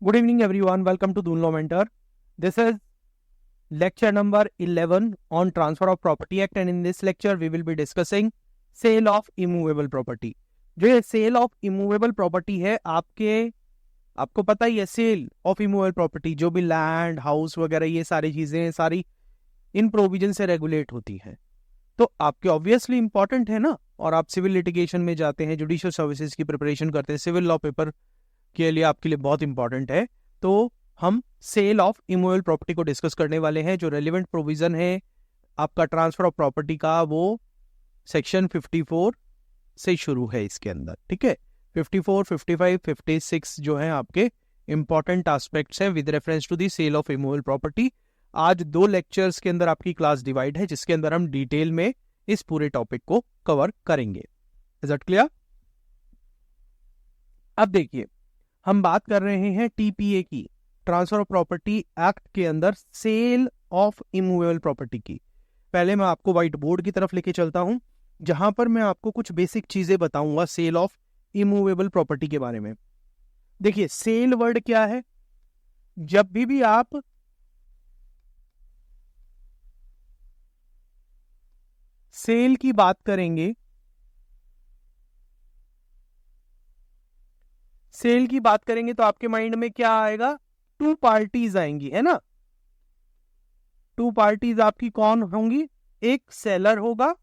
Good evening, everyone. Welcome to Dunlo Mentor. This is lecture number 11 on Transfer of Property Act, and in this lecture, we will be discussing sale of immovable property. जो ये cell of immovable property है आपको पता ही है, cell of immovable property जो भी land house वगैरह ये सारी चीजें सारी इन प्रोविजन से रेगुलेट होती है, तो आपके ऑब्वियसली इंपॉर्टेंट है ना। और आप सिविल लिटिगेशन में जाते हैं, जुडिशियल सर्विसेज की प्रिपरेशन करते हैं, सिविल लॉ पेपर के लिए आपके लिए बहुत इंपॉर्टेंट है। तो हम सेल ऑफ इमूवेबल प्रॉपर्टी को डिस्कस करने वाले हैं। जो रेलिवेंट प्रोविजन है आपका ट्रांसफर ऑफ प्रॉपर्टी का, वो सेक्शन 54 से शुरू है इसके अंदर, ठीक है। 54, 55, 56 जो है आपके इंपॉर्टेंट एस्पेक्ट्स हैं with reference to the sale of immovable property. आज 2 लेक्चर्स के अंदर आपकी क्लास डिवाइड है, जिसके अंदर हम डिटेल में इस पूरे टॉपिक को कवर करेंगे। Is that clear? अब देखिए, हम बात कर रहे हैं टीपीए की, ट्रांसफर ऑफ प्रॉपर्टी एक्ट के अंदर सेल ऑफ इमूवेबल प्रॉपर्टी की। पहले मैं आपको व्हाइट बोर्ड की तरफ लेके चलता हूं, जहां पर मैं आपको कुछ बेसिक चीजें बताऊंगा सेल ऑफ इमूवेबल प्रॉपर्टी के बारे में। देखिए, सेल वर्ड क्या है? जब भी आप सेल की बात करेंगे, सेल की बात करेंगे तो आपके माइंड में क्या आएगा? 2 पार्टीज आएंगी, है ना। 2 पार्टीज आपकी कौन होंगी? एक सेलर होगा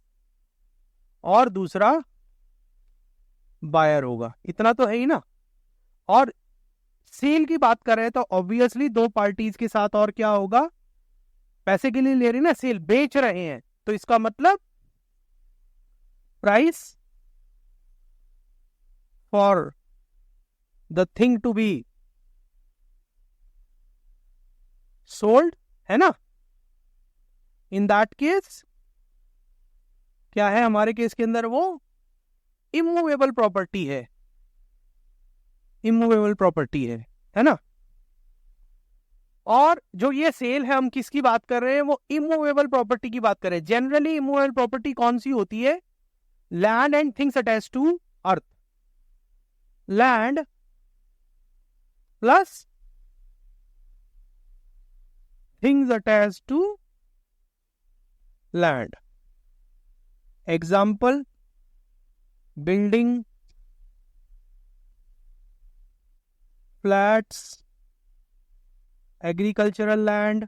और दूसरा बायर होगा, इतना तो है ही ना। और सेल की बात कर रहे हैं तो ऑब्वियसली 2 पार्टीज के साथ और क्या होगा? पैसे के लिए ले रहे हैं ना, सेल बेच रहे हैं, तो इसका मतलब price for the thing to be sold, है ना। इन दैट केस क्या है हमारे केस के अंदर? वो इमूवेबल प्रॉपर्टी है, इमूवेबल प्रॉपर्टी है ना। और जो ये सेल है, हम किसकी बात कर रहे हैं? वो इमूवेबल प्रॉपर्टी की बात कर रहे हैं। जनरली इमूवेबल प्रॉपर्टी कौन सी होती है? Land and things attach to earth, land plus things attach to land. Example, building, flats, agricultural land,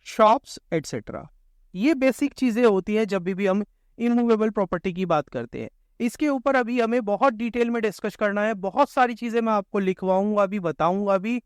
shops etcetera. ये बेसिक चीजें होती है जब भी हम इमूवेबल प्रॉपर्टी की बात करते हैं। इसके ऊपर अभी हमें बहुत डिटेल में डिस्कस करना है, बहुत सारी चीजें मैं आपको लिखवाऊंगा भी, बताऊंगा भी।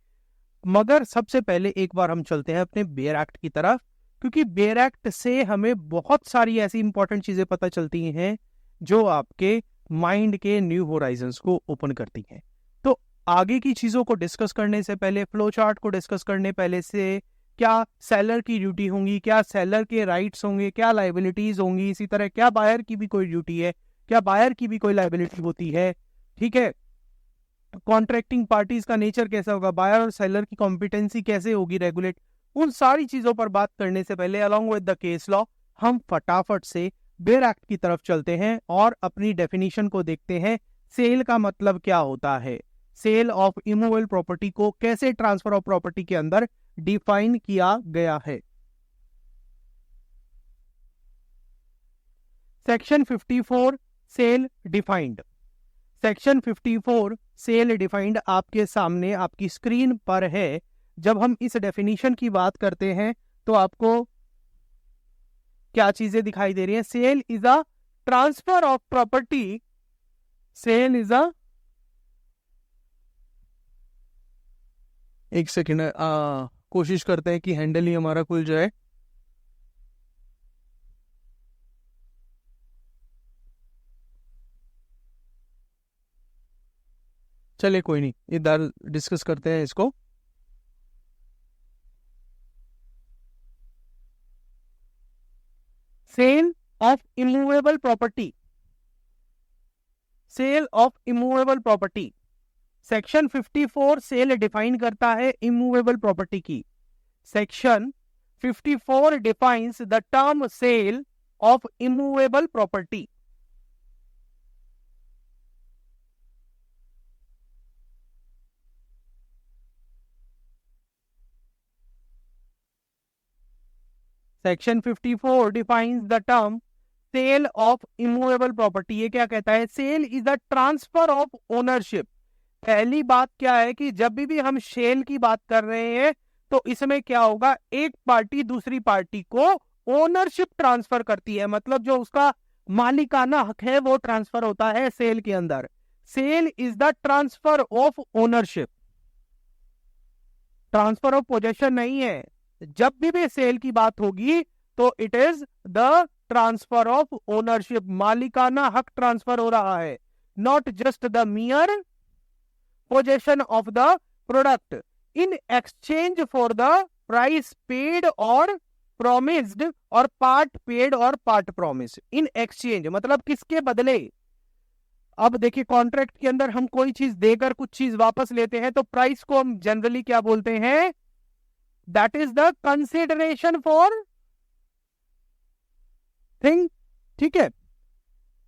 मगर सबसे पहले एक बार हम चलते हैं अपने बेयर एक्ट की तरफ, क्योंकि बेयर एक्ट से हमें बहुत सारी ऐसी इंपॉर्टेंट चीजें पता चलती हैं जो आपके माइंड के न्यू होराइजन्स को ओपन करती हैं। तो आगे की चीजों को डिस्कस करने से पहले, फ्लो चार्ट को डिस्कस करने पहले से, क्या सेलर की ड्यूटी होंगी, क्या सेलर के राइट्स होंगे, क्या लाइबिलिटीज होंगी, इसी तरह क्या बायर की भी कोई ड्यूटी है, क्या बायर की भी कोई लाइबिलिटी होती है, ठीक है। कॉन्ट्रैक्टिंग पार्टीज का नेचर कैसा होगा, बायर और सेलर की कॉम्पिटेंसी कैसे होगी रेगुलेट, उन सारी चीजों पर बात करने से पहले along with the case law हम फटाफट से बेयर एक्ट की तरफ चलते हैं और अपनी डेफिनेशन को देखते हैं। सेल का मतलब क्या होता है, सेल ऑफ इमूवेबल प्रॉपर्टी को कैसे ट्रांसफर ऑफ प्रॉपर्टी के अंदर डिफाइन किया गया है। Section 54 sale defined. Section 54 sale defined आपके सामने आपकी स्क्रीन पर है। जब हम इस डेफिनेशन की बात करते हैं तो आपको क्या चीजें दिखाई दे रही हैं? Sale is a transfer of property, sale is a, एक सेकेंड, कोशिश करते हैं कि हैंडल ही हमारा खुल जाए। चलिए कोई नहीं, इधर डिस्कस करते हैं इसको। Sale of immovable property, sale of immovable property, section 54 sale define करता है इमूवेबल प्रॉपर्टी की। Section 54 defines the term sale of immovable property. Section 54 defines the term sale of immovable property. ये क्या कहता है? Sale is the transfer of ownership. पहली बात क्या है कि जब भी हम सेल की बात कर रहे हैं तो इसमें क्या होगा, एक पार्टी दूसरी पार्टी को ओनरशिप ट्रांसफर करती है, मतलब जो उसका मालिकाना हक है वो ट्रांसफर होता है सेल के अंदर। Sale is the transfer of ownership, transfer of possession नहीं है। जब भी सेल की बात होगी तो it is the transfer of ownership, मालिकाना हक ट्रांसफर हो रहा है, not just the mere possession of the product in exchange for the price paid और प्रोमिस्ड और पार्ट पेड और पार्ट प्रोमिस। इन एक्सचेंज मतलब किसके बदले? अब देखिए कॉन्ट्रैक्ट के अंदर हम कोई चीज देकर कुछ चीज वापस लेते हैं तो प्राइस को हम जनरली क्या बोलते हैं? That is the consideration for thing, ठीक है।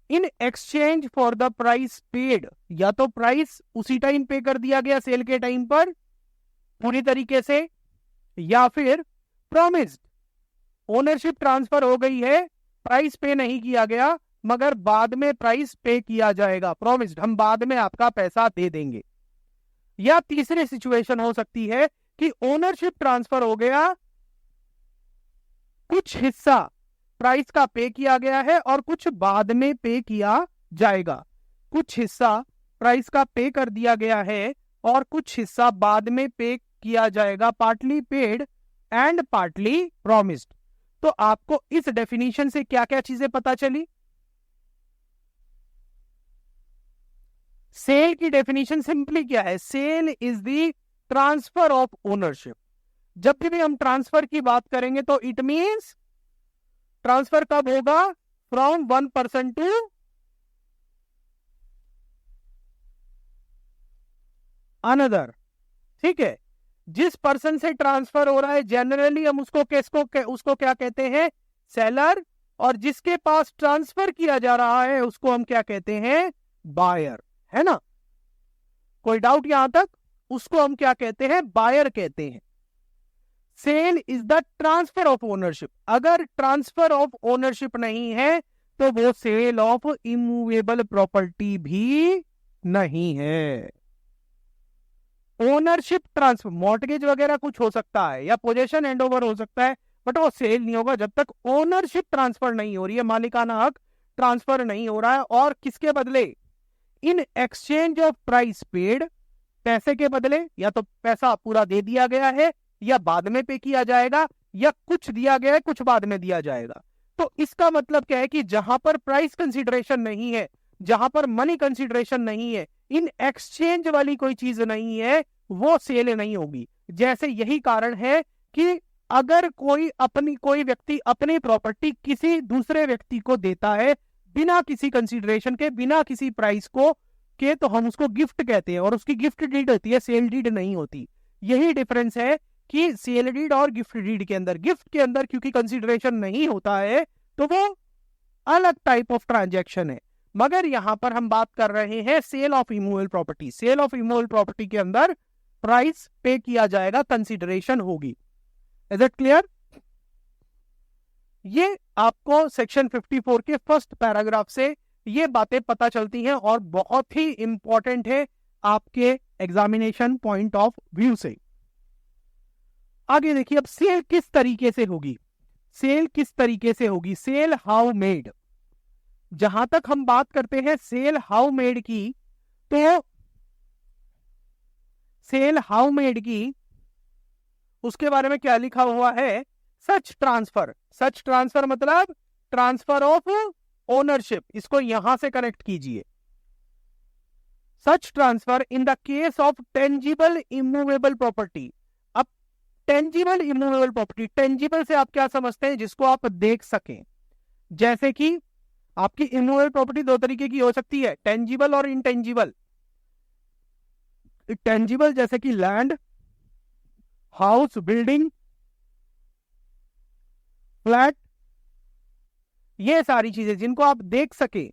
इन exchange for the price paid, या तो प्राइस उसी टाइम पे कर दिया गया सेल के टाइम पर पूरी तरीके से, या फिर प्रॉमिस्ड, ओनरशिप ट्रांसफर हो गई है, प्राइस पे नहीं किया गया मगर बाद में प्राइस पे किया जाएगा, प्रॉमिस्ड, हम बाद में आपका पैसा दे देंगे। या तीसरी सिचुएशन हो सकती है कि ओनरशिप ट्रांसफर हो गया, कुछ हिस्सा प्राइस का पे किया गया है और कुछ बाद में पे किया जाएगा, कुछ हिस्सा प्राइस का पे कर दिया गया है और कुछ हिस्सा बाद में पे किया जाएगा, partly paid and partly promised. तो आपको इस डेफिनेशन से क्या क्या चीजें पता चली? सेल की डेफिनेशन सिंपली क्या है? Sale is the transfer of ownership. जब भी हम ट्रांसफर की बात करेंगे तो इट मींस ट्रांसफर कब होगा? From one person to another, ठीक है। जिस पर्सन से ट्रांसफर हो रहा है जनरली हम उसको क्या कहते हैं? सेलर। और जिसके पास ट्रांसफर किया जा रहा है उसको हम क्या कहते हैं? बायर, है ना? कोई डाउट यहां तक? उसको हम क्या कहते हैं? बायर कहते हैं। Sale is the transfer of ownership. अगर ट्रांसफर ऑफ ओनरशिप नहीं है तो वो सेल ऑफ इमूवेबल प्रॉपर्टी भी नहीं है। ओनरशिप ट्रांसफर, मॉर्टगेज वगैरह कुछ हो सकता है या पोजेशन हैंडओवर हो सकता है, बट वो सेल नहीं होगा जब तक ओनरशिप ट्रांसफर नहीं हो रही है, मालिकाना हक ट्रांसफर नहीं हो रहा है। और किसके बदले? In exchange of price paid, पैसे के बदले, या तो पैसा पूरा दे दिया गया है या बाद में पे किया जाएगा, या कुछ दिया गया है कुछ बाद में दिया जाएगा। तो इसका मतलब क्या है कि जहां पर प्राइस कंसीडरेशन नहीं है, जहां पर मनी कंसीडरेशन नहीं है, इन एक्सचेंज वाली कोई चीज नहीं है, वो सेल नहीं होगी। जैसे यही कारण है कि अगर कोई व्यक्ति अपनी प्रॉपर्टी किसी दूसरे व्यक्ति को देता है बिना किसी कंसीडरेशन के, बिना किसी प्राइस को के, तो हम उसको गिफ्ट कहते हैं और उसकी गिफ्ट डीड होती है, सेल डीड नहीं होती। यही डिफरेंस है कि सेल डीड और गिफ्ट डीड के अंदर। गिफ्ट के अंदर क्योंकि कंसीडरेशन नहीं होता है तो वो अलग टाइप ऑफ ट्रांजैक्शन है, मगर यहां पर हम बात कर रहे हैं sale of immovable property. Sale of immovable property के अंदर प्राइस पे किया जाएगा, कंसीडरेशन होगी। Is it clear? ये आपको सेक्शन 54 के फर्स्ट पैराग्राफ से ये बातें पता चलती हैं और बहुत ही इंपॉर्टेंट है आपके एग्जामिनेशन पॉइंट ऑफ व्यू से। आगे देखिए, अब सेल किस तरीके से होगी? सेल किस तरीके से होगी? Sale how made. जहां तक हम बात करते हैं सेल हाउ मेड की, तो सेल हाउ मेड की उसके बारे में क्या लिखा हुआ है? सच ट्रांसफर। सच ट्रांसफर मतलब ट्रांसफर ऑफ ओनरशिप। इसको यहां से कनेक्ट कीजिए। सच transfer in the case of tangible immovable property. अब टेंजिबल इमूवेबल प्रॉपर्टी, टेंजिबल से आप क्या समझते हैं? जिसको आप देख सकें। जैसे कि आपकी इमूवेबल प्रॉपर्टी दो तरीके की हो सकती है, टेंजिबल और इनटेंजिबल। टेंजिबल जैसे कि लैंड, हाउस, बिल्डिंग, फ्लैट, ये सारी चीजें जिनको आप देख सके,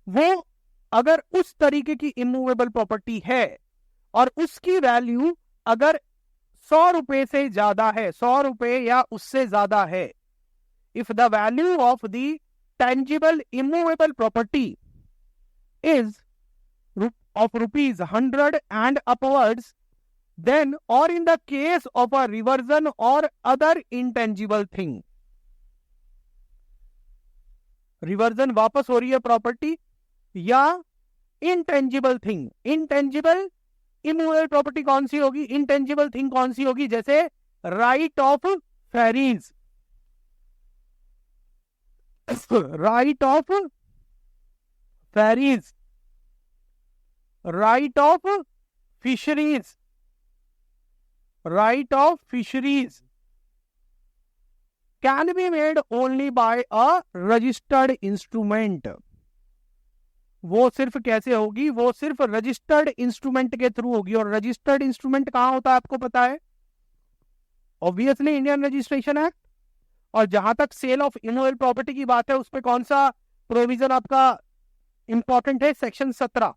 वो अगर उस तरीके की इमूवेबल प्रॉपर्टी है और उसकी वैल्यू अगर 100 रुपए से ज्यादा है, 100 रुपए या उससे ज्यादा है, if the value of the tangible immovable property is of rupees 100 and upwards, then or in the case of a reversion or other intangible thing, reversion वापस हो रही है प्रॉपर्टी या intangible thing, intangible immovable property कौन सी होगी, intangible thing कौन सी होगी, जैसे right of ferries, right of ferries, right of fisheries, right of fisheries can be made only by a registered instrument. वो सिर्फ कैसे होगी, वो सिर्फ रजिस्टर्ड इंस्ट्रूमेंट के थ्रू होगी। और रजिस्टर्ड इंस्ट्रूमेंट कहां होता है आपको पता है, ऑब्वियसली इंडियन रजिस्ट्रेशन एक्ट। और जहां तक सेल ऑफ इमूवेबल प्रॉपर्टी की बात है, उस पर कौन सा प्रोविजन आपका इंपॉर्टेंट है, section 17।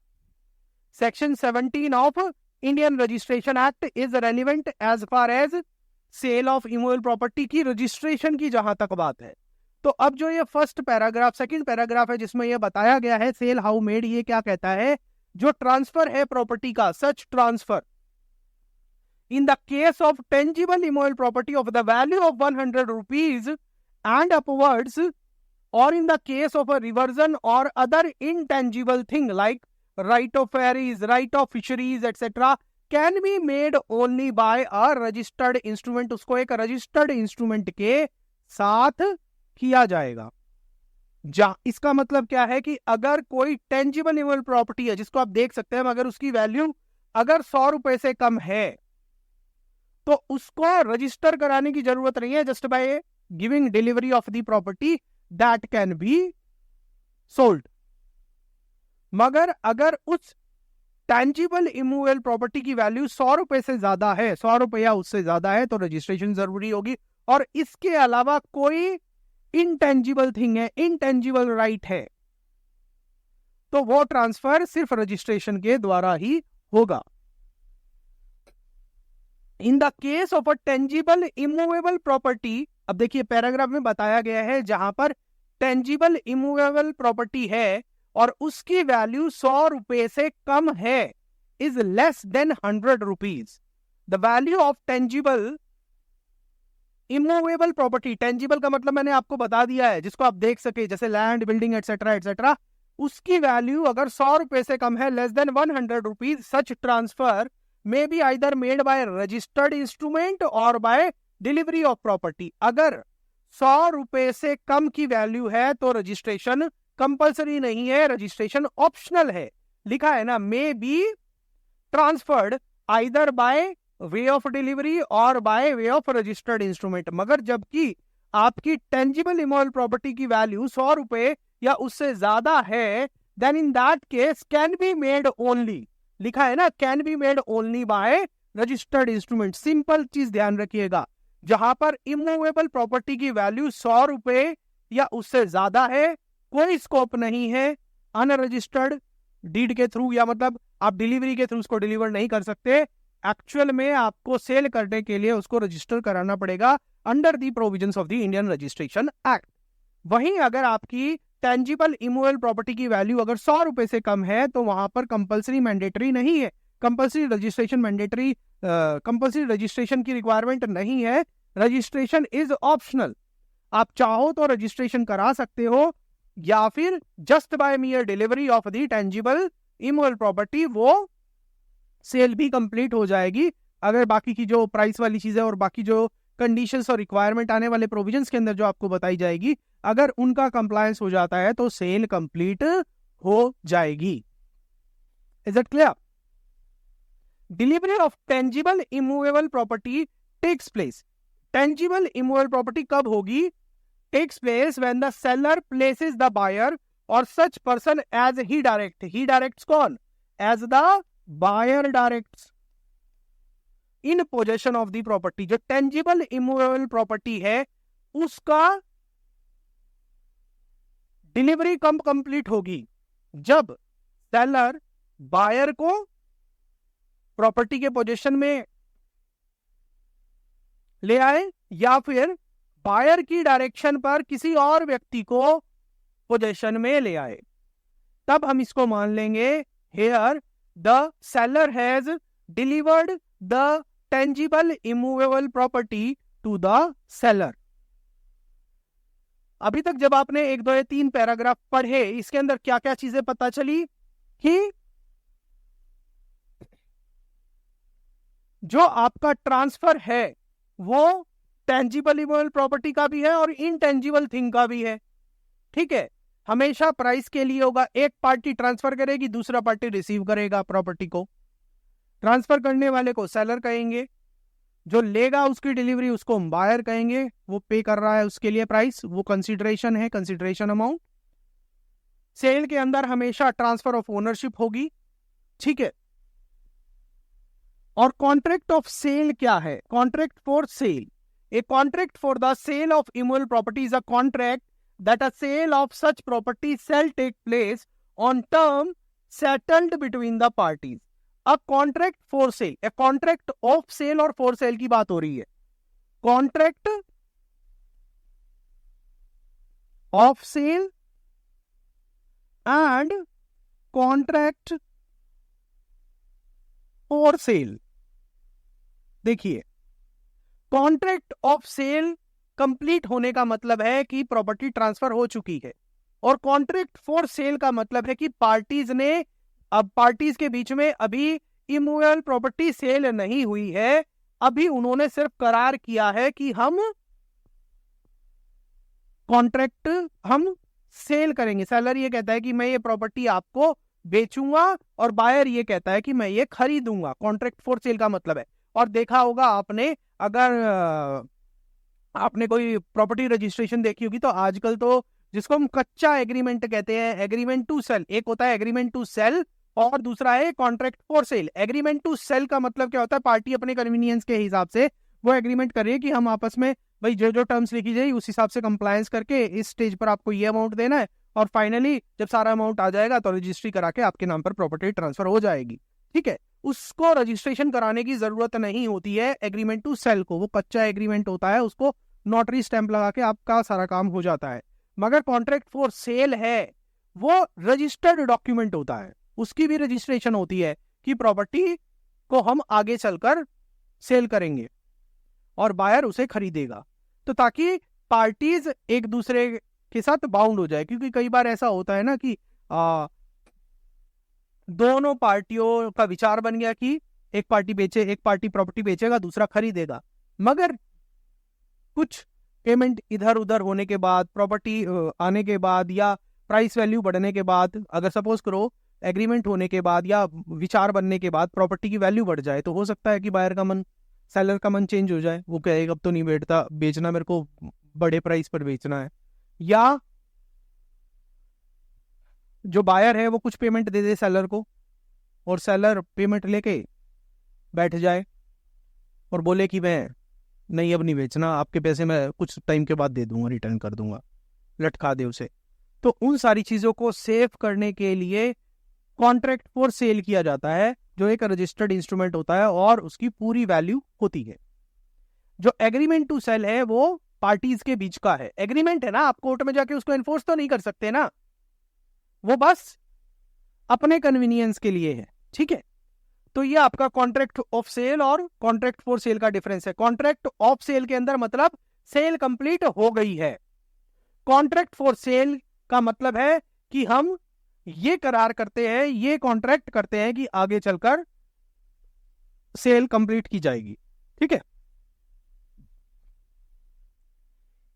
Section 17 of Indian Registration Act is relevant as far as sale of immovable property की रजिस्ट्रेशन की जहां तक बात है। तो अब जो ये फर्स्ट पैराग्राफ, सेकंड पैराग्राफ है जिसमें ये बताया गया है सेल हाउ मेड, ये क्या कहता है, जो ट्रांसफर है प्रॉपर्टी का, such transfer in the case of tangible immovable property of the value of 100 rupees and upwards, और in the case of a reversion और other intangible thing like right of ferries, right of fisheries etc. can be made only by a registered instrument। उसको एक registered instrument के साथ किया जाएगा। इसका मतलब क्या है कि अगर कोई टेंजिबल इमूवेबल प्रॉपर्टी है जिसको आप देख सकते हैं, अगर उसकी वैल्यू अगर 100 रुपए से कम है तो उसको रजिस्टर कराने की जरूरत नहीं है, just by giving delivery of the property that can be sold. मगर अगर उस टेंजिबल इमूवेबल प्रॉपर्टी की वैल्यू 100 रुपए से ज्यादा है, 100 रुपए या उससे ज्यादा है, तो रजिस्ट्रेशन जरूरी होगी। और इसके अलावा कोई इनटेंजिबल थिंग है, इनटेंजिबल राइट है, तो वो ट्रांसफर सिर्फ रजिस्ट्रेशन के द्वारा ही होगा। इन the case of a tangible immovable property, अब देखिए पैराग्राफ में बताया गया है जहां पर टेंजिबल इमूवेबल प्रॉपर्टी है और उसकी वैल्यू 100 रुपए से कम है, is less than 100 rupees, the value of tangible immovable property, tangible का मतलब मैंने आपको बता दिया है, जिसको आप देख सके, जैसे लैंड, बिल्डिंग एटसेट्रा एटसेट्रा, उसकी वैल्यू अगर 100 रुपए से कम है, less than 100 rupees, such transfer may be either made by registered instrument और बाय डिलीवरी ऑफ प्रॉपर्टी। अगर 100 रुपए से कम की वैल्यू है तो रजिस्ट्रेशन कंपल्सरी नहीं है, रजिस्ट्रेशन ऑप्शनल है। लिखा है ना, may be transferred either by way of delivery और by way of registered instrument. मगर जबकि आपकी टेंजिबल इमूवेबल प्रॉपर्टी की वैल्यू 100 रुपए या उससे ज्यादा है, then in that case can be made only, लिखा है ना, can be made only by registered instrument. Simple चीज ध्यान रखिएगा, जहां पर इमूवेबल प्रॉपर्टी की वैल्यू 100 रुपए या उससे ज्यादा है, कोई स्कोप नहीं है अनरजिस्टर्ड डीड के थ्रू, या मतलब आप डिलीवरी के थ्रू उसको डिलीवर नहीं कर सकते। एक्चुअल में आपको सेल करने के लिए उसको रजिस्टर कराना पड़ेगा under the provisions of the Indian registration act. वहीं अगर आपकी टेंजिबल इमूवेबल प्रॉपर्टी की वैल्यू अगर 100 रुपए से कम है तो वहां पर कंपल्सरी मैंडेटरी नहीं है, compulsory registration mandatory, compulsory registration की रिक्वायरमेंट नहीं है, रजिस्ट्रेशन इज ऑप्शनल। आप चाहो तो रजिस्ट्रेशन करा सकते हो, या फिर just by मियर delivery of the tangible immovable property वो सेल भी कंप्लीट हो जाएगी। अगर बाकी की जो प्राइस वाली चीजें और बाकी जो कंडीशंस और रिक्वायरमेंट आने वाले प्रोविजंस के अंदर जो आपको बताई जाएगी, अगर उनका कंप्लायंस हो जाता है तो सेल कंप्लीट हो जाएगी। Is it clear? Delivery of tangible immovable property takes place. Tangible immovable property कब होगी? Takes place when the seller places the buyer और such person as he direct. He directs कौन? As the buyer directs in possession of the property. जो tangible immovable property है उसका delivery कब complete होगी? जब सेलर बायर को property के पोजीशन में ले आए या फिर बायर की डायरेक्शन पर किसी और व्यक्ति को पोजीशन में ले आए, तब हम इसको मान लेंगे here the seller has delivered the tangible immovable property to the seller. अभी तक जब आपने 1, 2 या 3 पैराग्राफ पढ़े, इसके अंदर क्या क्या चीजें पता चली कि जो आपका ट्रांसफर है वो टेंजिबल इमूवेबल प्रॉपर्टी का भी है और इनटेंजिबल थिंग का भी है। ठीक है, हमेशा प्राइस के लिए होगा, एक पार्टी ट्रांसफर करेगी, दूसरा पार्टी रिसीव करेगा प्रॉपर्टी को। ट्रांसफर करने वाले को सेलर कहेंगे, जो लेगा उसकी डिलीवरी उसको बायर कहेंगे, वो पे कर रहा है उसके लिए प्राइस, वो कंसीडरेशन है, कंसीडरेशन अमाउंट। सेल के अंदर हमेशा ट्रांसफर ऑफ ओनरशिप होगी। ठीक है, और कॉन्ट्रैक्ट ऑफ सेल क्या है? Contract for sale, a contract for the sale of immovable property is a contract that a sale of such property shall take place on term settled between the parties. A contract for sale, a contract of sale और for sale की बात हो रही है। Contract of sale and contract for sale। देखिए, contract of sale complete होने का मतलब है कि प्रॉपर्टी ट्रांसफर हो चुकी है, और कॉन्ट्रैक्ट फॉर सेल का मतलब है कि पार्टीज के बीच में अभी इमूवेबल प्रॉपर्टी सेल नहीं हुई है, अभी उन्होंने सिर्फ करार किया है कि हम सेल करेंगे। सेलर ये कहता है कि मैं ये प्रॉपर्टी आपको बेचूंगा और बायर ये कहता है कि मैं ये खरीदूंगा। कॉन्ट्रैक्ट फॉर सेल का मतलब है। और देखा होगा आपने, अगर आपने कोई प्रॉपर्टी रजिस्ट्रेशन देखी होगी तो आजकल तो जिसको हम कच्चा एग्रीमेंट कहते हैं, एग्रीमेंट टू सेल, एक होता है एग्रीमेंट टू सेल और दूसरा है contract for sale. Agreement to sale का मतलब क्या होता है? पार्टी अपने कन्वीनियंस के हिसाब से वो एग्रीमेंट कर रही है कि हम आपस में भाई जो टर्म्स लिखी जाए उस हिसाब से कंप्लायंस करके इस स्टेज पर आपको ये अमाउंट देना है, और फाइनली जब सारा अमाउंट आ जाएगा तो रजिस्ट्री करा के आपके नाम पर प्रॉपर्टी ट्रांसफर हो जाएगी। ठीक है, उसको रजिस्ट्रेशन कराने की जरूरत नहीं होती है एग्रीमेंट टू सेल को, वो कच्चा एग्रीमेंट होता है, उसको नोटरी स्टैंप लगा के आपका सारा काम हो जाता है। मगर कॉन्ट्रैक्ट फॉर सेल है वो रजिस्टर्ड डॉक्यूमेंट होता है, उसकी भी रजिस्ट्रेशन होती है कि प्रॉपर्टी को हम आगे चलकर सेल करेंगे और बायर उसे खरीदेगा, तो ताकि पार्टीज एक दूसरे के साथ बाउंड हो जाए। क्योंकि कई बार ऐसा होता है ना कि दोनों पार्टियों का विचार बन गया कि एक पार्टी प्रॉपर्टी बेचेगा, दूसरा खरीदेगा, मगर कुछ पेमेंट इधर उधर होने के बाद, प्रॉपर्टी आने के बाद या प्राइस वैल्यू बढ़ने के बाद, अगर सपोज करो एग्रीमेंट होने के बाद या विचार बनने के बाद प्रॉपर्टी की वैल्यू बढ़ जाए, तो हो सकता है कि बायर का मन, सेलर का मन चेंज हो जाए, वो कहेगा अब तो नहीं बेचना, मेरे को बड़े प्राइस पर बेचना है। या जो बायर है वो कुछ पेमेंट दे दे सेलर को और सेलर पेमेंट लेके बैठ जाए और बोले कि मैं नहीं, अब नहीं बेचना, आपके पैसे मैं कुछ टाइम के बाद दे दूंगा, रिटर्न कर दूंगा, लटका दे उसे। तो उन सारी चीजों को सेव करने के लिए कॉन्ट्रैक्ट फॉर सेल किया जाता है, जो एक रजिस्टर्ड इंस्ट्रूमेंट होता है और उसकी पूरी वैल्यू होती है। जो एग्रीमेंट टू सेल है वो पार्टीज के बीच का है। एग्रीमेंट है ना, आप कोर्ट में जाके उसको एनफोर्स तो नहीं कर सकते ना, वो बस अपने कन्वीनियंस के लिए है। ठीक है, तो ये आपका कॉन्ट्रैक्ट ऑफ सेल और कॉन्ट्रैक्ट फॉर सेल का डिफरेंस है। कॉन्ट्रैक्ट ऑफ सेल के अंदर मतलब सेल कंप्लीट हो गई है। कॉन्ट्रैक्ट फॉर सेल का मतलब है कि हम ये करार करते हैं, ये कॉन्ट्रैक्ट करते हैं कि आगे चलकर सेल कंप्लीट की जाएगी। ठीक है,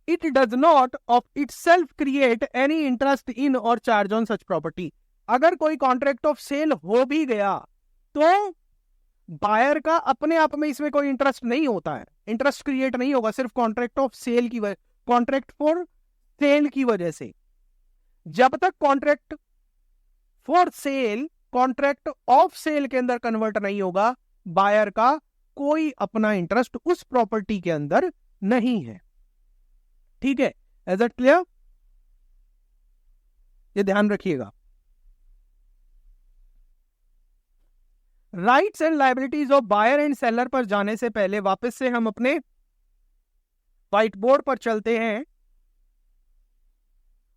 it does not of itself create any interest in और चार्ज ऑन सच प्रॉपर्टी। अगर कोई कॉन्ट्रैक्ट ऑफ सेल हो भी गया तो बायर का अपने आप में इसमें कोई इंटरेस्ट नहीं होता है, इंटरेस्ट क्रिएट नहीं होगा, सिर्फ कॉन्ट्रैक्ट ऑफ सेल की वजह, कॉन्ट्रैक्ट फॉर सेल की वजह से। जब तक contract for sale contract of sale के अंदर कन्वर्ट नहीं होगा, बायर का कोई अपना इंटरेस्ट उस प्रॉपर्टी के अंदर नहीं है। ठीक है, इज इट क्लियर? ये ध्यान रखिएगा। Rights and liabilities of buyer and seller पर जाने से पहले वापस से हम अपने व्हाइट बोर्ड पर चलते हैं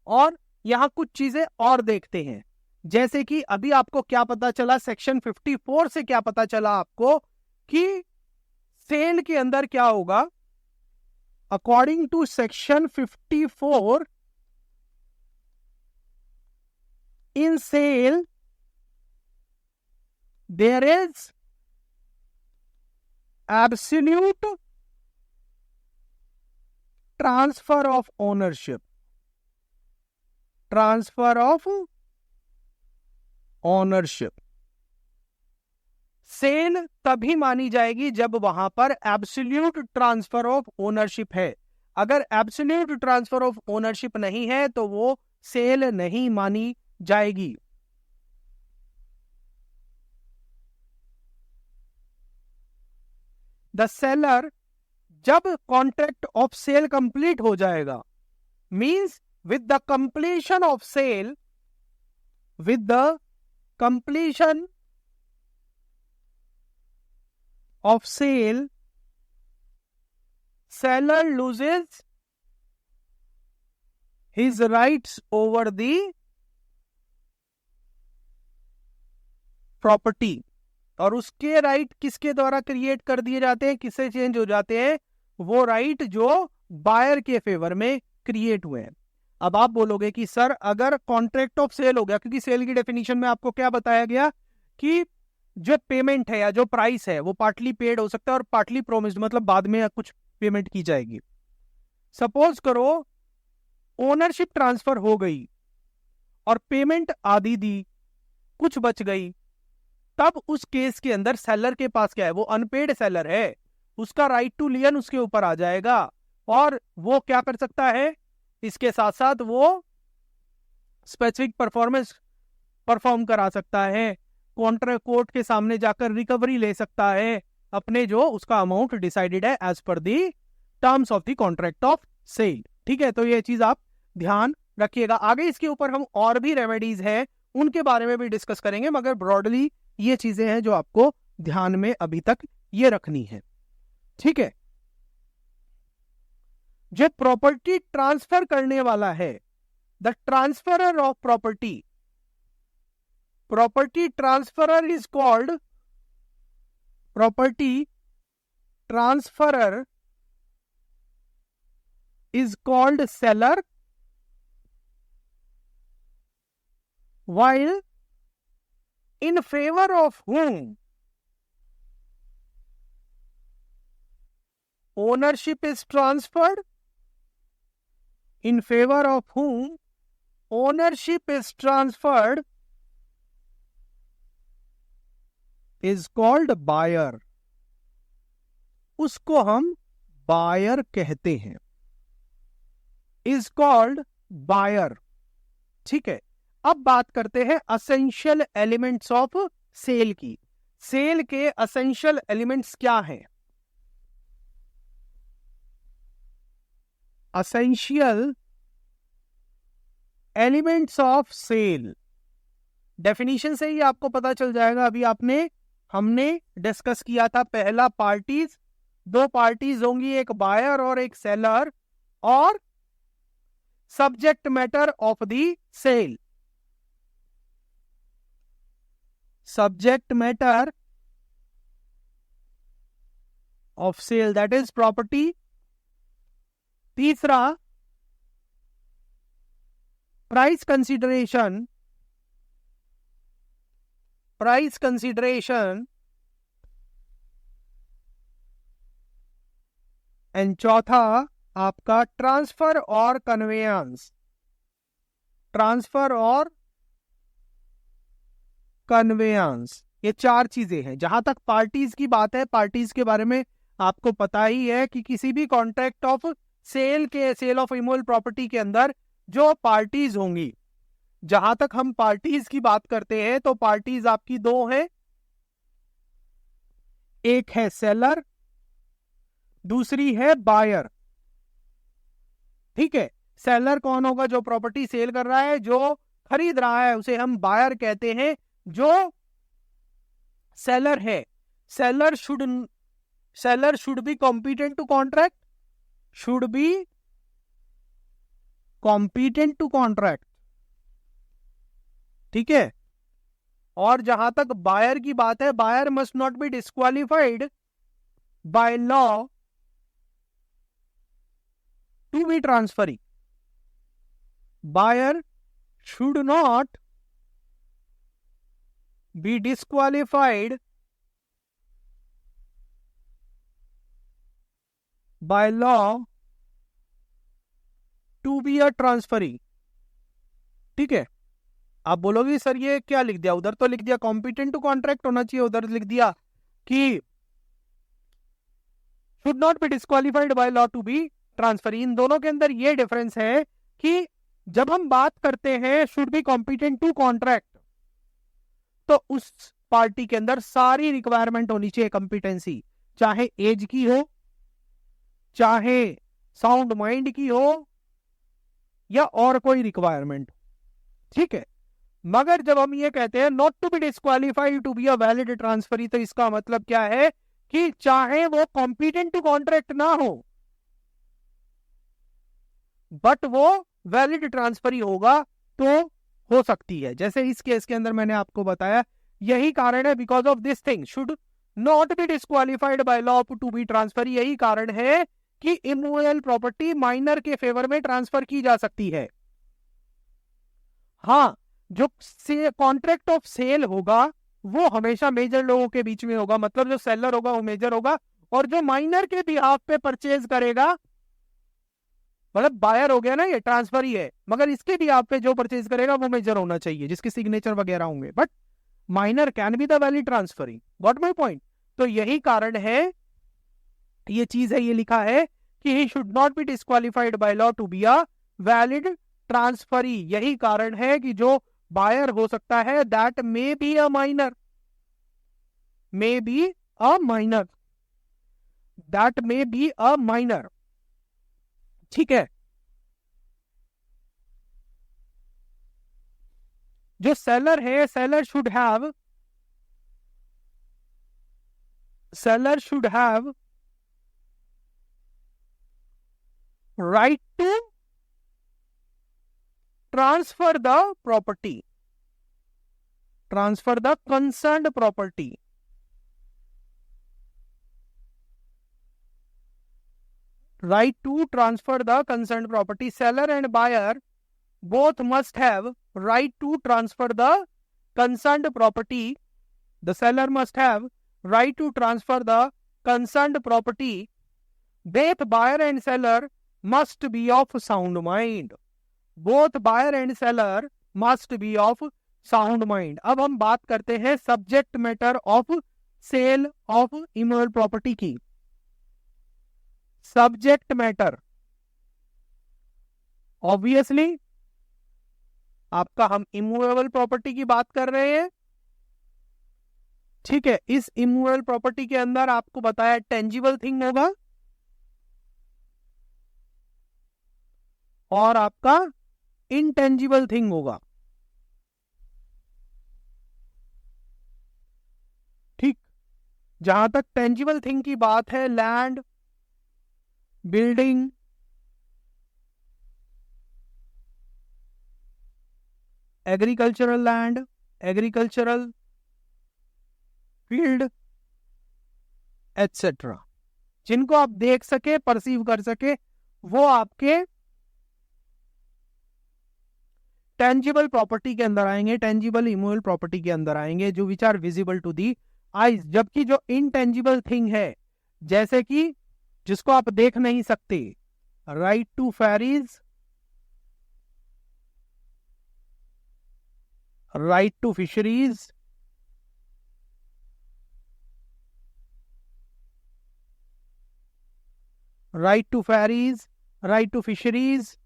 और यहां कुछ चीजें और देखते हैं। जैसे कि अभी आपको क्या पता चला, सेक्शन 54 से क्या पता चला आपको कि सेल के अंदर क्या होगा। According to section 54, in sale there is absolute transfer of ownership. Transfer of ownership sale तभी मानी जाएगी जब वहां पर एब्सोल्यूट ट्रांसफर ऑफ ओनरशिप है। अगर एब्सोल्यूट ट्रांसफर ऑफ ओनरशिप नहीं है तो वो सेल नहीं मानी जाएगी। द सेलर, जब कॉन्ट्रैक्ट ऑफ सेल कंप्लीट हो जाएगा, means with the completion of sale, with the completion of sale, seller loses his rights over the property। और उसके राइट किसके द्वारा क्रिएट कर दिए जाते हैं, किससे चेंज हो जाते हैं? वो राइट जो बायर के फेवर में क्रिएट हुए हैं। अब आप बोलोगे कि सर अगर कॉन्ट्रैक्ट ऑफ सेल हो गया, क्योंकि सेल की डेफिनेशन में आपको क्या बताया गया कि जो पेमेंट है या जो प्राइस है वो पार्टली पेड हो सकता है और पार्टली प्रोमिस्ड, मतलब बाद में कुछ पेमेंट की जाएगी। सपोज करो ओनरशिप ट्रांसफर हो गई और पेमेंट आधी दी, कुछ बच गई, तब उस केस के अंदर सेलर के पास क्या है? वो अनपेड सेलर है, उसका राइट टू लियन उसके ऊपर आ जाएगा और वो क्या कर सकता है? इसके साथ साथ वो स्पेसिफिक परफॉर्मेंस परफॉर्म करा सकता है, कोर्ट के सामने जाकर रिकवरी ले सकता है अपने जो उसका अमाउंट डिसाइडेड है as per the terms of the contract of sale. ठीक है, तो ये चीज आप ध्यान रखिएगा। आगे इसके ऊपर हम और भी रेमेडीज है उनके बारे में भी डिस्कस करेंगे, मगर ब्रॉडली ये चीजें हैं जो आपको ध्यान में अभी तक ये रखनी है। ठीक है, जो प्रॉपर्टी ट्रांसफर करने वाला है, the transferor of property, property transferor is called, property transferor is called seller, while in favor of whom ownership is transferred, in favor of whom ownership is transferred is called buyer। उसको हम buyer कहते हैं, is called buyer। ठीक है, अब बात करते हैं असेंशियल एलिमेंट्स ऑफ सेल की। सेल के असेंशियल एलिमेंट्स क्या हैं? Essential elements of sale, definition से ही आपको पता चल जाएगा। अभी हमने डिस्कस किया था, पहला पार्टीज, दो पार्टीज होंगी, एक बायर और एक सेलर, और subject matter of the sale. Subject matter of sale that is property. तीसरा price consideration, price consideration, and चौथा आपका ट्रांसफर और कन्वेयंस। ट्रांसफर और कन्वेयंस, ये चार चीजें हैं। जहां तक पार्टीज की बात है, पार्टीज के बारे में आपको पता ही है कि किसी भी कॉन्ट्रैक्ट ऑफ सेल के, सेल ऑफ इमूवेबल प्रॉपर्टी के अंदर जो पार्टीज होंगी, जहां तक हम पार्टीज की बात करते हैं तो पार्टीज आपकी दो हैं, एक है सेलर, दूसरी है बायर। ठीक है, सेलर कौन होगा? जो प्रॉपर्टी सेल कर रहा है, जो खरीद रहा है, उसे हम बायर कहते हैं। जो सेलर है, seller should be competent to contract, should be competent to contract, ठीक है। और जहां तक बायर की बात है, buyer must not be disqualified by law to be transferring, buyer should not be disqualified by law to be a transferee, ठीक है। आप बोलोगे सर ये क्या लिख दिया, उधर तो लिख दिया कॉम्पिटेंट टू कॉन्ट्रैक्ट होना चाहिए, उधर लिख दिया कि should not be disqualified by law to be transferee. इन दोनों के अंदर ये डिफरेंस है कि जब हम बात करते हैं should be competent to contract, तो उस पार्टी के अंदर सारी रिक्वायरमेंट होनी चाहिए कॉम्पिटेंसी, चाहे एज की हो, चाहे साउंड माइंड की हो, या और कोई रिक्वायरमेंट, ठीक है। मगर जब हम ये कहते हैं not to be disqualified to be a valid transferee, तो इसका मतलब क्या है कि चाहे वो कॉम्पिटेंट टू कॉन्ट्रैक्ट ना हो, बट वो वैलिड ट्रांसफरी होगा तो हो सकती है। जैसे इस केस के अंदर मैंने आपको बताया, यही कारण है, because of this thing should not be disqualified by law to be transfer, यही कारण है कि इमूवेबल प्रॉपर्टी माइनर के फेवर में ट्रांसफर की जा सकती है। हाँ, जो कॉन्ट्रैक्ट ऑफ सेल होगा वो हमेशा मेजर लोगों के बीच में होगा, मतलब जो सेलर होगा वो मेजर होगा, और जो माइनर के बिहाफ पे परचेज करेगा, मतलब बायर हो गया ना, ये ट्रांसफर ही है, मगर इसके बिहाफ पे जो परचेज करेगा वो मेजर होना चाहिए, जिसके सिग्नेचर वगैरह होंगे, but minor can be the valid transferring. Got my point. तो यही कारण है, ये चीज है, ये लिखा है कि he should not be disqualified by law to be a valid transferee. यही कारण है कि जो बायर हो सकता है that may be a minor, may be a minor, that may be a minor, ठीक है। जो सेलर है, seller should have right to transfer the property, transfer the concerned property, right to transfer the concerned property. Seller and buyer both must have right to transfer the concerned property. The seller must have right to transfer the concerned property. Both buyer and seller must be of sound mind. Both buyer and seller must be of sound mind. अब हम बात करते हैं subject matter of sale of immovable property की। Subject matter obviously आपका, हम immovable property की बात कर रहे हैं, ठीक है। इस इमूवेबल प्रॉपर्टी के अंदर आपको बताया टेंजिबल थिंग होगा और आपका इंटेंजिबल थिंग होगा, ठीक। जहां तक टेंजिबल थिंग की बात है, land, building, agricultural land, agricultural field etcetera, जिनको आप देख सके, परसीव कर सके, वो आपके टेंजिबल प्रॉपर्टी के अंदर आएंगे, टेंजिबल इमूवेबल प्रॉपर्टी के अंदर आएंगे, जो which are visible to the eyes. जबकि जो इनटेंजिबल थिंग है, जैसे कि जिसको आप देख नहीं सकते, right to ferries, right to fisheries, right to ferries, right to fisheries,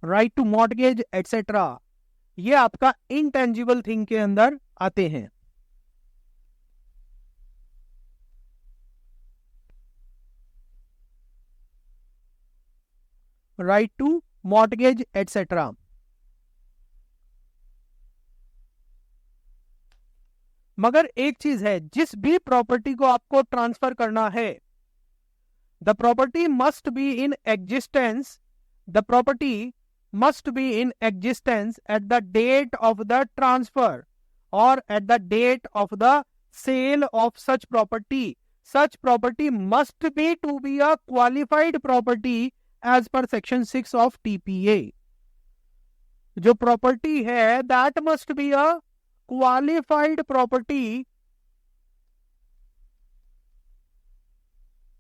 right to mortgage etcetera, ये आपका इंटेंजिबल थिंग के अंदर आते हैं। Right to mortgage etcetera. मगर एक चीज है, जिस भी प्रॉपर्टी को आपको ट्रांसफर करना है, the property must be in existence, the property must be in existence at the date of the transfer or at the date of the sale of such property. Such property must be to be a qualified property as per section 6 of TPA. जो property है that must be a qualified property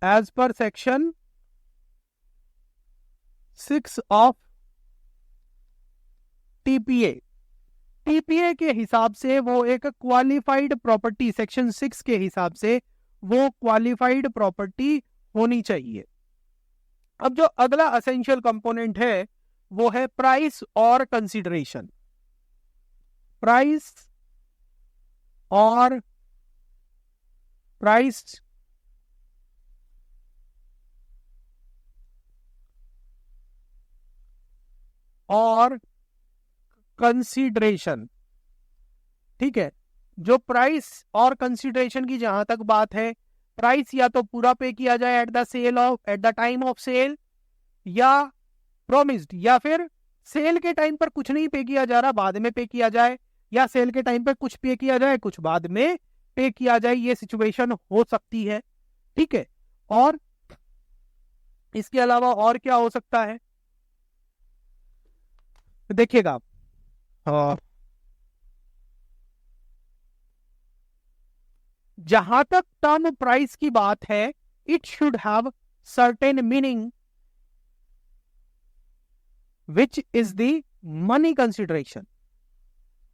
as per section 6 of TPA. TPA के हिसाब से वो एक qualified property, section 6 के हिसाब से वो क्वालिफाइड प्रॉपर्टी होनी चाहिए। अब जो अगला एसेंशियल कंपोनेंट है वो है प्राइस और कंसीडरेशन। प्राइस और कंसीडरेशन। ठीक है, जो प्राइस और कंसीडरेशन की जहां तक बात है, प्राइस या तो पूरा पे किया जाए at the time of sale, या प्रोमिस्ड, या फिर सेल के टाइम पर कुछ नहीं पे किया जा रहा, बाद में पे किया जाए, या सेल के टाइम पर कुछ पे किया जाए, कुछ बाद में पे किया जाए, ये सिचुएशन हो सकती है। ठीक है, और इसके अलावा और क्या हो सकता है, देखिएगा जहां तक टर्म प्राइस की बात है, it should have certain meaning which is the money consideration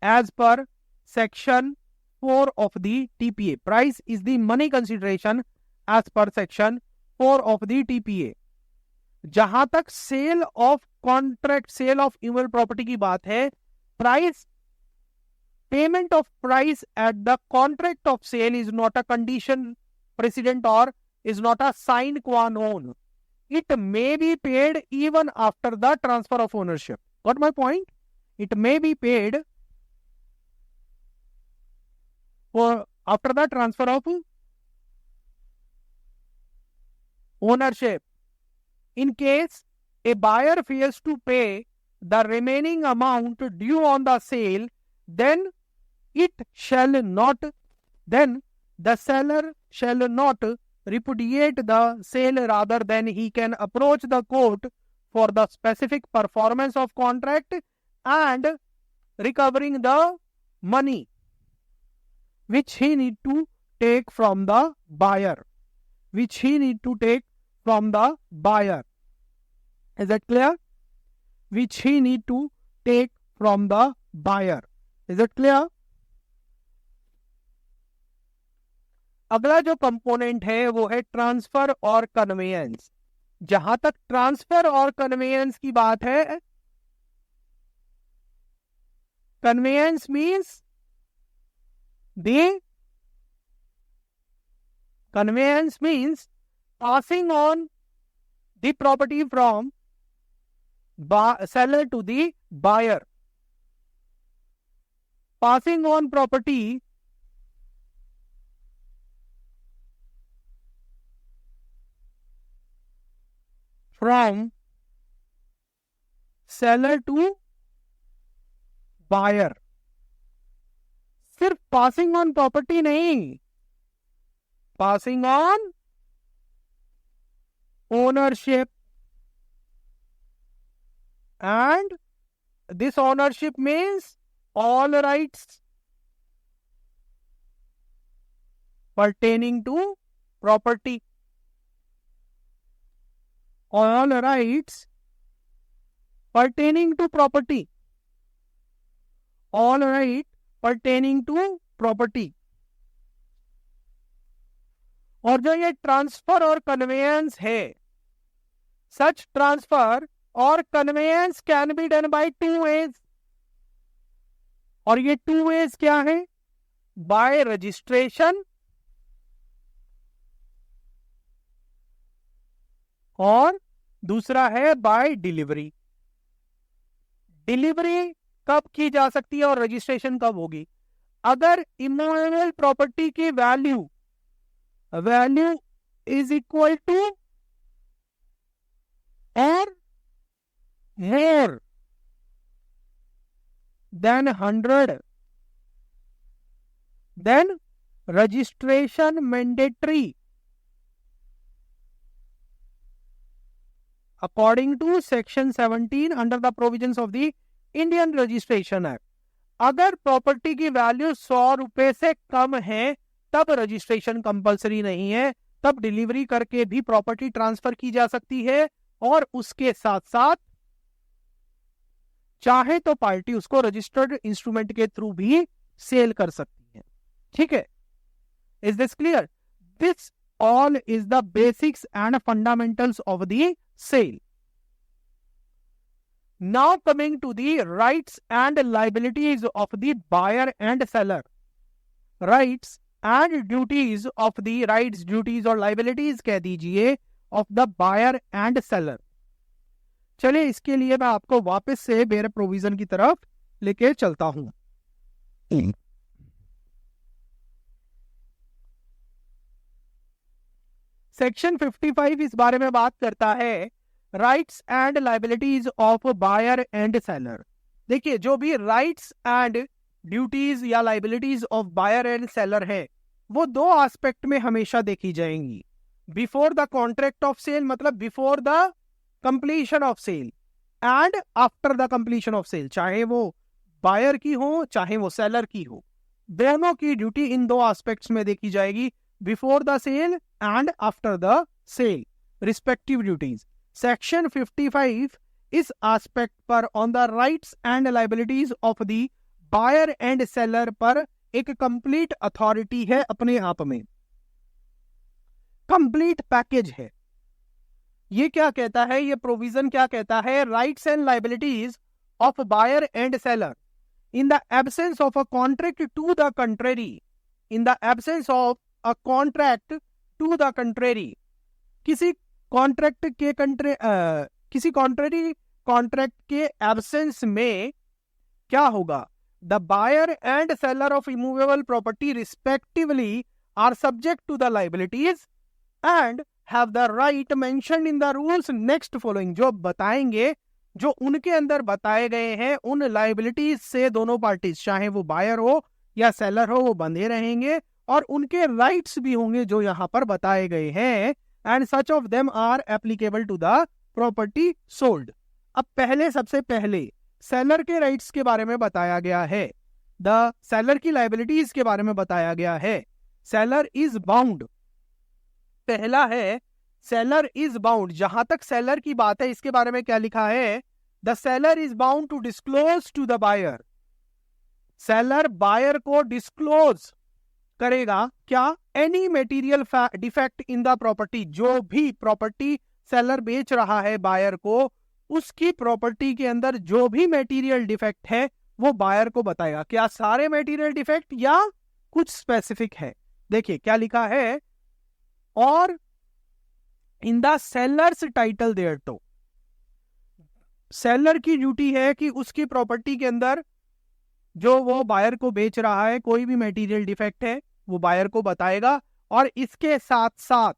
as per section 4 of the TPA. Price is the money consideration as per section 4 of the TPA. जहां तक sale of contract, sale of immovable property की बात है, price, payment of price at the contract of sale is not a condition precedent or is not a sine qua non. It may be paid even after the transfer of ownership. Got my point? It may be paid after the transfer of ownership. In case a buyer fails to pay the remaining amount due on the sale, then the seller shall not repudiate the sale, rather than he can approach the court for the specific performance of contract and recovering the money which he need to take from the buyer. Is that clear? Which he need to take from the buyer. Is that clear? अगला जो component है वो है transfer और conveyance. जहां तक transfer और conveyance की बात है, conveyance means passing on the property from seller to the buyer. Passing on property from seller to buyer. सिर्फ पासिंग ऑन प्रॉपर्टी नहीं, passing on ownership, and this ownership means all rights pertaining to property. All rights pertaining to property. All right pertaining to property. और जो ये transfer और conveyance है, सच transfer और conveyance can be done by 2 ways. और ये 2 ways क्या है? बाय रजिस्ट्रेशन और दूसरा है बाय डिलीवरी. डिलीवरी कब की जा सकती है और रजिस्ट्रेशन कब होगी? अगर इमूवेबल प्रॉपर्टी की वैल्यू इज इक्वल टू और more than 100, then registration mandatory according to section 17 under the provisions of the Indian Registration Act. अगर प्रॉपर्टी की वैल्यू 100 रुपए से कम है तब रजिस्ट्रेशन कंपलसरी नहीं है, तब डिलीवरी करके भी प्रॉपर्टी ट्रांसफर की जा सकती है और उसके साथ साथ चाहे तो पार्टी उसको रजिस्टर्ड इंस्ट्रूमेंट के थ्रू भी सेल कर सकती है। ठीक है, is this clear? This all is the basics and fundamentals of the sale. Now coming to the rights and liabilities of the buyer and seller. Rights and duties of the rights, duties और liabilities कह दीजिए of the buyer and seller. चलिए इसके लिए मैं आपको वापस से मेरे प्रोविजन की तरफ लेके चलता हूं। सेक्शन 55 इस बारे में बात करता है rights and liabilities of buyer and seller. देखिए, जो भी राइट्स एंड ड्यूटीज या liabilities of buyer and seller है वो दो एस्पेक्ट में हमेशा देखी जाएंगी। Before the contract of sale मतलब before the completion of sale and after the completion of sale, चाहे वो बायर की हो चाहे वो सेलर की हो, दोनों की ड्यूटी इन दो एस्पेक्ट्स में देखी जाएगी, before the sale and after the sale respective duties. Section 55 इस एस्पेक्ट पर on the rights and liabilities of the buyer and seller पर एक कंप्लीट अथॉरिटी है, अपने आप में कंप्लीट पैकेज है। ये क्या कहता है, ये प्रोविजन क्या कहता है? Rights and liabilities of buyer and seller in the absence of a contract to the contrary, in the absence of a contract to the contrary, किसी कॉन्ट्रैक्ट के किसी कॉन्ट्रेरी कॉन्ट्रैक्ट के एब्सेंस में क्या होगा? The buyer and seller of immovable property respectively are subject to the liabilities and have the right mentioned in the rules next following. जो बताएंगे, जो उनके अंदर बताए गए हैं, उन लाइबिलिटीज से दोनों पार्टीज चाहे वो बायर हो या सेलर हो वो बंधे रहेंगे और उनके राइट्स भी होंगे जो यहां पर बताए गए हैं। And such of them are applicable to the property sold. अब पहले सबसे पहले सेलर के राइट्स के बारे में बताया गया है, द सेलर की लाइबिलिटीज के बारे में बताया गया है। सेलर इज बाउंड, पहला है सेलर इज बाउंड। जहां तक सेलर की बात है इसके बारे में क्या लिखा है? The seller is bound to disclose to the buyer. Seller buyer को डिस्क्लोज करेगा क्या? Any material defect in the property. जो भी प्रॉपर्टी सेलर बेच रहा है बायर को, उसकी प्रॉपर्टी के अंदर जो भी मेटीरियल डिफेक्ट है वो बायर को बताएगा। क्या सारे मेटीरियल डिफेक्ट या कुछ स्पेसिफिक है? देखिए क्या लिखा है, और in the seller's title thereto. Seller की ड्यूटी है कि उसकी प्रॉपर्टी के अंदर जो वो बायर को बेच रहा है कोई भी मेटीरियल डिफेक्ट है वो बायर को बताएगा, और इसके साथ साथ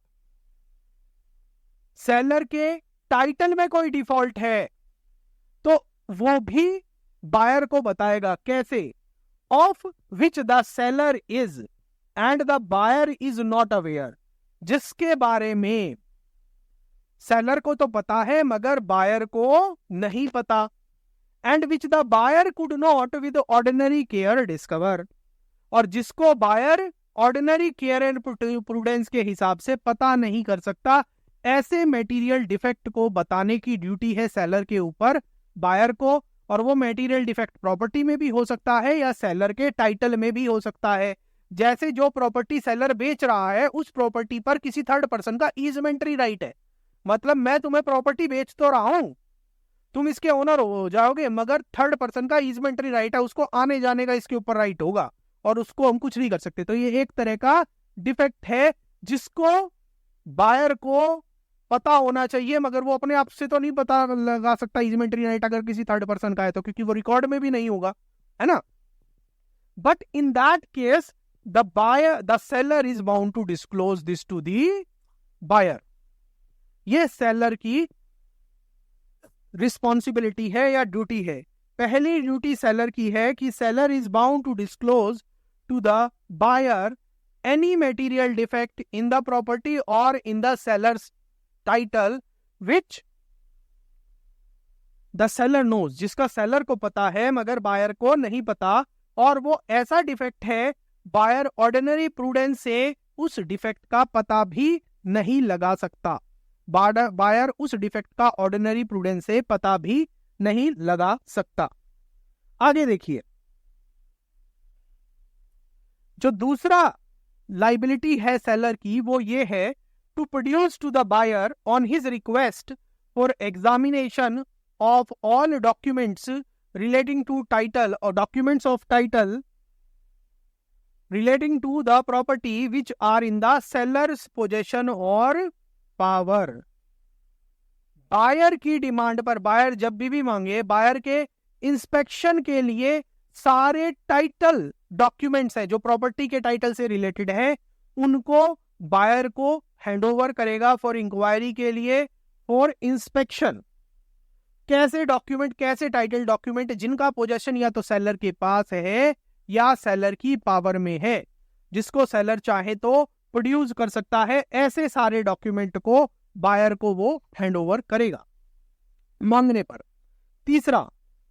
सेलर के टाइटल में कोई डिफॉल्ट है तो वो भी बायर को बताएगा। कैसे? Of which the seller is and the buyer is not aware. जिसके बारे में सेलर को तो पता है मगर बायर को नहीं पता। And which the buyer could not with ordinary care discover. और जिसको buyer ordinary care and prudence के हिसाब से पता नहीं कर सकता, ऐसे मटेरियल डिफेक्ट को बताने की ड्यूटी है सेलर के ऊपर, बायर को। और वो मटेरियल डिफेक्ट प्रॉपर्टी में भी हो सकता है या सेलर के टाइटल में भी हो सकता है। जैसे जो प्रॉपर्टी सेलर बेच रहा है उस प्रॉपर्टी पर किसी थर्ड पर्सन का ईजमेंटरी राइट है। मतलब मैं तुम्हें प्रॉपर्टी बेच तो रहा हूं, तुम इसके ओनर हो जाओगे, मगर थर्ड पर्सन का ईजमेंटरी राइट है, उसको आने जाने का इसके ऊपर राइट होगा और उसको हम कुछ नहीं कर सकते। तो ये एक तरह का डिफेक्ट है जिसको बायर को पता होना चाहिए, मगर वो अपने आप से तो नहीं पता लगा सकता ईजमेंटरी राइट अगर किसी थर्ड पर्सन का है तो, क्योंकि वो रिकॉर्ड में भी नहीं होगा, है ना। But in that case the seller is bound to disclose this to the buyer. ये सेलर की रिस्पॉन्सिबिलिटी है या ड्यूटी है? पहली ड्यूटी सेलर की है कि seller is bound to disclose to the buyer any material defect in the property और in the seller's title which the seller knows, जिसका सेलर को पता है मगर बायर को नहीं पता, और वो ऐसा डिफेक्ट है बायर ऑर्डिनरी प्रूडेंस से उस डिफेक्ट का पता भी नहीं लगा सकता। बायर उस डिफेक्ट का ऑर्डिनरी प्रूडेंस से पता भी नहीं लगा सकता। आगे देखिए, जो दूसरा लाइबिलिटी है सेलर की वो ये है, to produce to the buyer on his request for examination of all documents relating to title or documents of title relating to the property which are in the seller's possession or power। Buyer की demand पर, buyer जब भी मांगे, buyer के inspection के लिए सारे title documents है जो प्रॉपर्टी के टाइटल से रिलेटेड है, उनको बायर को हैंडओवर करेगा फॉर इंक्वायरी के लिए, फॉर इंस्पेक्शन। कैसे डॉक्यूमेंट, कैसे टाइटल डॉक्यूमेंट? जिनका पोजेशन या तो सेलर के पास है या सेलर की पावर में है, जिसको सेलर चाहे तो प्रोड्यूस कर सकता है, ऐसे सारे डॉक्यूमेंट को बायर को वो हैंडओवर करेगा मांगने पर। तीसरा,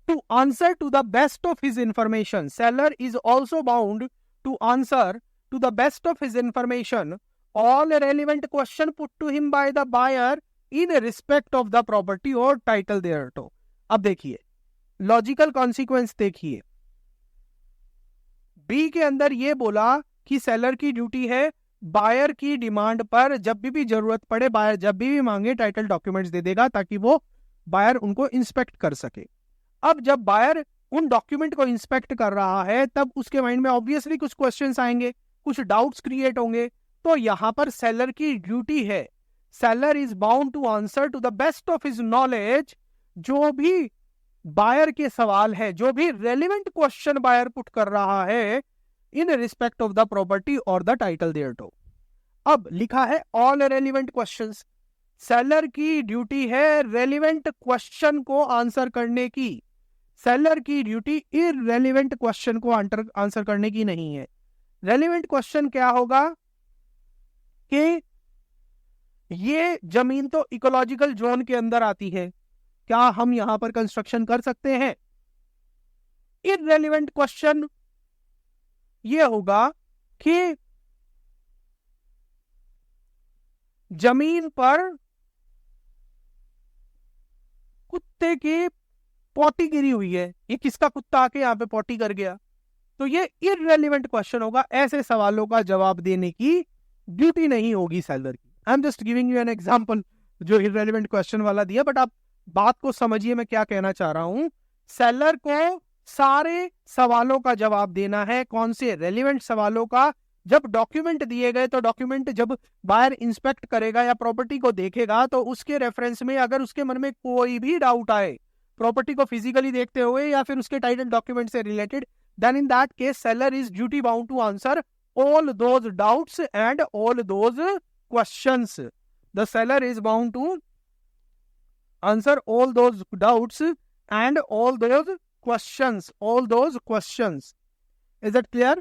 to answer to the best of his information, seller is also bound to answer to the best of his information all relevant question put to him by the buyer in respect of the property और title thereto. अब देखिए logical consequence देखिए, B के अंदर ये बोला कि seller की ड्यूटी है बायर की डिमांड पर जब भी जरूरत पड़े, बायर जब भी मांगे टाइटल डॉक्यूमेंट्स दे देगा ताकि वो बायर उनको इंस्पेक्ट कर सके। अब जब बायर उन डॉक्यूमेंट को इंस्पेक्ट कर रहा है तब उसके माइंड में ऑब्वियसली कुछ क्वेश्चंस आएंगे, कुछ डाउट्स क्रिएट होंगे, तो यहां पर सेलर की ड्यूटी है, seller is bound to answer to the best of his knowledge, जो भी बायर के सवाल है, जो भी रेलिवेंट क्वेश्चन बायर पुट कर रहा है इन रिस्पेक्ट ऑफ द प्रॉपर्टी और द टाइटल देयरटो। अब लिखा है ऑल रेलिवेंट क्वेश्चंस, सेलर की ड्यूटी है रेलिवेंट क्वेश्चन को आंसर करने की, सेलर की ड्यूटी इररेलेवेंट क्वेश्चन को आंसर करने की नहीं है। रेलिवेंट क्वेश्चन क्या होगा कि ये जमीन तो इकोलॉजिकल जोन के अंदर आती है, क्या हम यहां पर कंस्ट्रक्शन कर सकते हैं? इररेलेवेंट क्वेश्चन ये होगा कि जमीन पर कुत्ते की पॉटी गिरी हुई है, ये किसका कुत्ता आके यहाँ पे पॉटी कर गया? तो ये इररेलेवेंट क्वेश्चन होगा, ऐसे सवालों का जवाब देने की ड्यूटी नहीं होगी सेलर की। I am just giving you an example जो इररेलेवेंट क्वेश्चन वाला दिया, बट आप बात को समझिए मैं क्या कहना चाह रहा हूं। सेलर को सारे सवालों का जवाब देना है। कौन से? रेलिवेंट सवालों का। जब डॉक्यूमेंट दिए गए तो डॉक्यूमेंट जब बायर इंस्पेक्ट करेगा या प्रॉपर्टी को देखेगा तो उसके रेफरेंस में अगर उसके मन में कोई भी डाउट आए प्रॉपर्टी को फिजिकली देखते हुए या फिर उसके टाइटल डॉक्यूमेंट से related, then in that case seller is duty bound to answer all those doubts and all those questions. The seller is bound to answer all those doubts and all those questions. All those questions. Is that clear?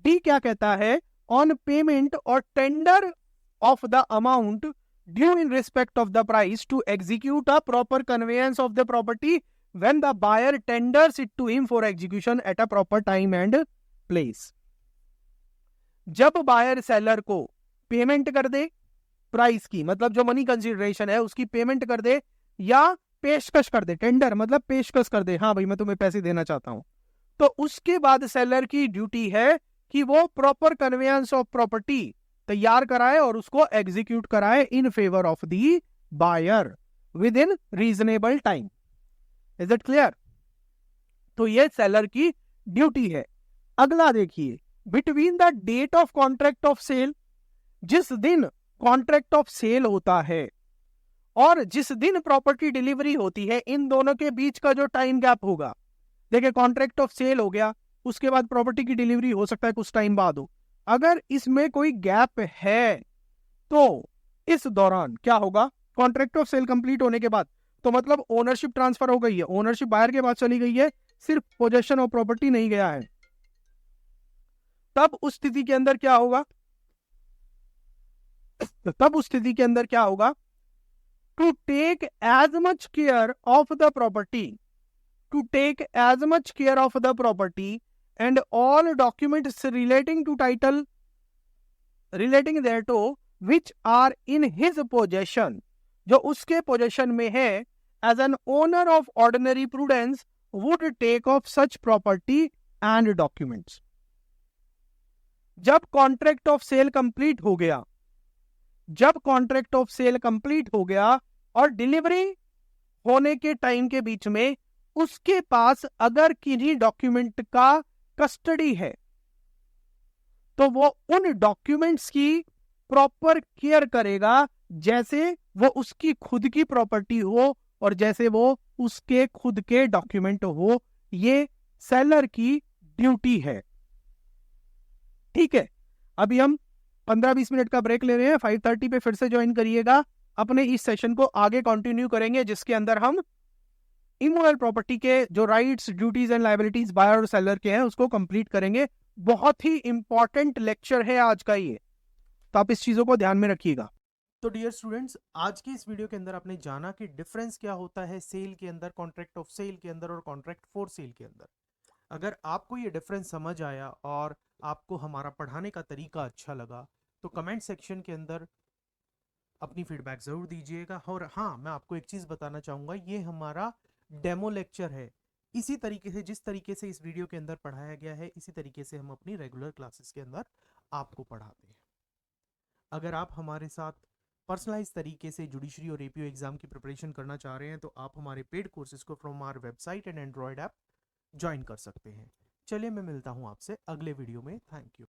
D क्या कहता है? On payment or tender of the amount due in respect of the price to execute a proper conveyance of the property when the buyer tenders it to him for execution at a proper time and place. जब buyer seller को payment कर दे price की, मतलब जो money consideration है उसकी payment कर दे या पेशकश कर दे, टेंडर मतलब पेशकश कर दे, हाँ भाई मैं तुम्हें पैसे देना चाहता हूं, तो उसके बाद सेलर की ड्यूटी है कि वो प्रॉपर कन्वेयंस ऑफ प्रॉपर्टी तैयार कराए और उसको एग्जीक्यूट कराए in favour of the buyer within reasonable time. Is it clear? तो ये सेलर की ड्यूटी है। अगला देखिए, between the date of contract of sale, जिस दिन कॉन्ट्रैक्ट ऑफ सेल होता है और जिस दिन प्रॉपर्टी डिलीवरी होती है, इन दोनों के बीच का जो टाइम गैप होगा, देखिए कॉन्ट्रैक्ट ऑफ सेल हो गया, उसके बाद प्रॉपर्टी की डिलीवरी हो सकता है कुछ टाइम बाद हो, अगर इसमें कोई गैप है तो इस दौरान क्या होगा? कॉन्ट्रैक्ट ऑफ सेल कंप्लीट होने के बाद तो मतलब ओनरशिप ट्रांसफर हो गई है, ओनरशिप बायर के पास चली गई है, सिर्फ पोजेशन ऑफ प्रॉपर्टी नहीं गया है। तब उस स्थिति के अंदर क्या होगा, तब उस स्थिति के अंदर क्या होगा, to take as much care of the property, to take as much care of the property and all documents relating to title relating thereto which are in his possession, जो उसके पोजेशन में है, as an owner of ordinary prudence would take of such property and documents. जब contract of sale complete हो गया, जब contract of sale complete हो गया और डिलीवरी होने के टाइम के बीच में उसके पास अगर किन्हीं डॉक्यूमेंट का कस्टडी है, तो वो उन डॉक्यूमेंट्स की प्रॉपर केयर करेगा जैसे वो उसकी खुद की प्रॉपर्टी हो और जैसे वो उसके खुद के डॉक्यूमेंट हो। ये सेलर की ड्यूटी है। ठीक है, अभी हम 15-20 मिनट का ब्रेक ले रहे हैं, 5:30 पे फिर से ज्वाइन करिएगा। अपने इस सेशन को आगे कंटिन्यू करेंगे, जिसके अंदर हम इमूवेबल प्रॉपर्टी के जो rights, duties and liabilities buyer और सेलर के हैं उसको कंप्लीट करेंगे। बहुत ही इंपॉर्टेंट लेक्चर है आज का ये, तो आप इस चीजों को ध्यान में रखिएगा। तो डियर स्टूडेंट्स, आज की इस वीडियो के अंदर आपने जाना कि डिफरेंस क्या होता है सेल के अंदर, कॉन्ट्रैक्ट ऑफ सेल के अंदर और कॉन्ट्रैक्ट फॉर सेल के अंदर। अगर आपको ये डिफरेंस समझ आया और आपको हमारा पढ़ाने का तरीका अच्छा लगा तो कमेंट सेक्शन के अंदर अपनी फीडबैक जरूर दीजिएगा। और हाँ, मैं आपको एक चीज बताना चाहूंगा, ये हमारा डेमो लेक्चर है। इसी तरीके से, जिस तरीके से इस वीडियो के अंदर पढ़ाया गया है, इसी तरीके से हम अपनी रेगुलर क्लासेस के अंदर आपको पढ़ाते हैं। अगर आप हमारे साथ पर्सनलाइज तरीके से जुडिशरी और एपीओ एग्जाम की प्रिपरेशन करना चाह रहे हैं तो आप हमारे पेड कोर्सेज को from our website and Android app join कर सकते हैं। चलिए, मैं मिलता हूं आपसे अगले वीडियो में। Thank you.